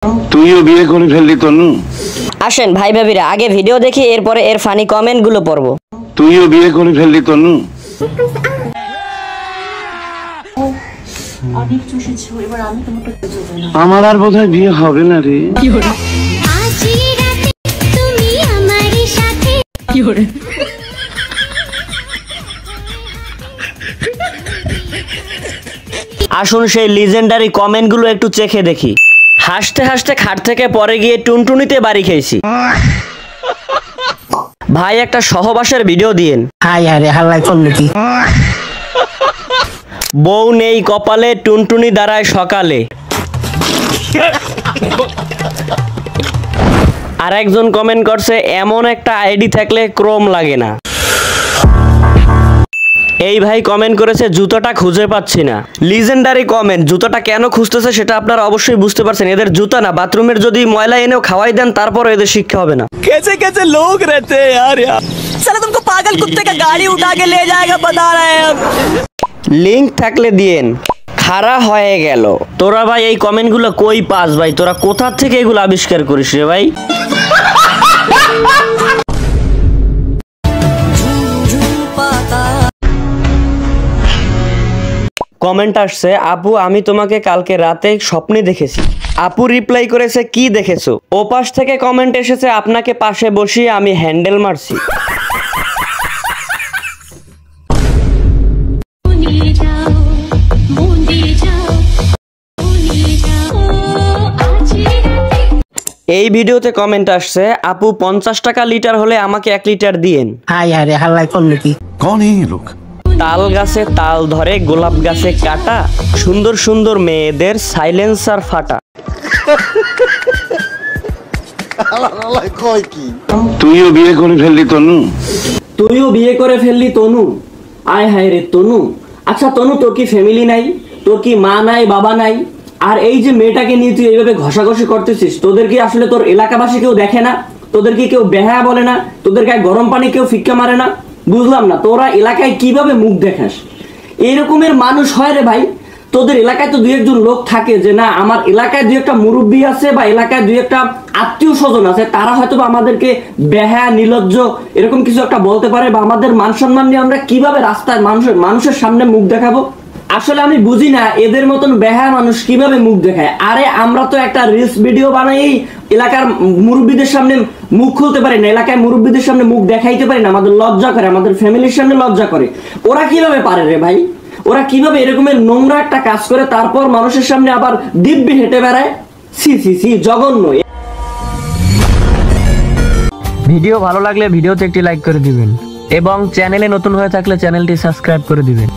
তুইও বিয়ে করে ফেললি তনু। আসেন ভাই ভাবিরা, আগে ভিডিও দেখি, এরপরে এর ফানি কমেন্ট গুলো পড়বো। তুইও বিয়ে করে ফেললি তনু। আমার আর বোধহয় বিয়ে হবে না রে। আসুন সেই লিজেন্ডারি কমেন্ট গুলো একটু চেখে দেখি। হাসতে হাসতে খাট থেকে পরে গিয়ে টুনটুনিতে বাড়ি খেয়েছি। ভাই একটা সহবাসের ভিডিও দিয়েন। বউ নেই কপালে, টুনটুনি দাঁড়ায় সকালে। আর একজন কমেন্ট করছে, এমন একটা আইডি থাকলে ক্রোম লাগে না। এই ভাই কমেন্ট করেছে, জুতোটা খুঁজে পাচ্ছি না। Legendary comment. জুতোটা কেন খুঁজতেছে সেটা আপনারা অবশ্যই বুঝতে পারছেন। এদের জুতা না, বাথরুমের যদি ময়লা এনেও খাওয়াই দেন তারপর এদের শিক্ষা হবে না। कैसे कैसे लोग रहते हैं यार साला तुमको पागल कुत्ते का गाड़ी उठा के ले जाएगा बता रहे हैं। লিংক থাকলে দিয়েন। খাড়া হয়ে গেল। তোরা ভাই এই কমেন্টগুলো কই পাস ভাই? তোরা কোথা থেকে এগুলো আবিষ্কার করিস রে ভাই? কমেন্ট আসছে, আপু আমি তোমাকে কালকে রাতে স্বপ্নে দেখেছি। আপু রিপ্লাই করেছে, কি দেখেছো? ওপাশ থেকে কমেন্ট এসেছে, আপনাকে পাশে বসিয়ে আমি হ্যান্ডেল মারছি। এই ভিডিওতে কমেন্ট আসছে, আপু 50 টাকা লিটার হলে আমাকে 1 লিটার দিয়েন। তাল গাছে তাল ধরে, গোলাপ গাছে কাটা, সুন্দর সুন্দর মেয়েদের সাইলেন্সার ফাটা। তুইও বিয়ে করে ফেললি তনু। তুইও বিয়ে করে ফেললি তনু। আয় হায় রে তনু। আচ্ছা তনু, তোর কি ফ্যামিলি নাই? তোর কি মা নাই, বাবা নাই? আর এই যে মেয়েটাকে নিয়ে তুই এইভাবে ঘষাঘষি করতেছিস, তোদের কি আসলে তোর এলাকাবাসী কেউ দেখে না? তোদের কি কেউ বেহায়া বলে না? তোদের গায়ে গরম পানি কেউ ফিক্কা মারে না? বুঝলাম না তোরা এলাকায় কিভাবে মুখ দেখাস। এরকমের মানুষ হয় রে ভাই। তোদের এলাকায় তো দুই একজন লোক থাকে যে না, আমার এলাকায় দুই একটা মুরব্বী আছে বা এলাকায় দুই একটা আত্মীয় স্বজন আছে, তারা হয়তো আমাদেরকে বেহায়া, নির্লজ্জ এরকম কিছু একটা বলতে পারে, বা আমাদের মান সম্মান নিয়ে আমরা কিভাবে রাস্তায় মানুষের সামনে মুখ দেখাবো। আসলে আমি বুঝি না এদের মতন বেহায়া মানুষ কিভাবে মুখ দেখায়। আরে আমরা তো একটা রিলস ভিডিও বানাই, এলাকার মুরব্বীদের সামনে মুখ খুলতে পারি না, এলাকায় মুরব্বীদের সামনে মুখ দেখাইতে পারি না, আমাদের লজ্জা করে, আমাদের ফ্যামিলির সামনে লজ্জা করে। ওরা কিভাবে পারে রে ভাই? ওরা কিভাবে এরকমের নোংরা একটা কাজ করে তারপর মানুষের সামনে আবার দিব্যি হেঁটে বেড়ায়? সি সি সি, জঘন্য। ভিডিও ভালো লাগলে ভিডিওতে একটি লাইক করে দিবেন এবং চ্যানেলে নতুন হয়ে থাকলে চ্যানেলটি সাবস্ক্রাইব করে দিবেন।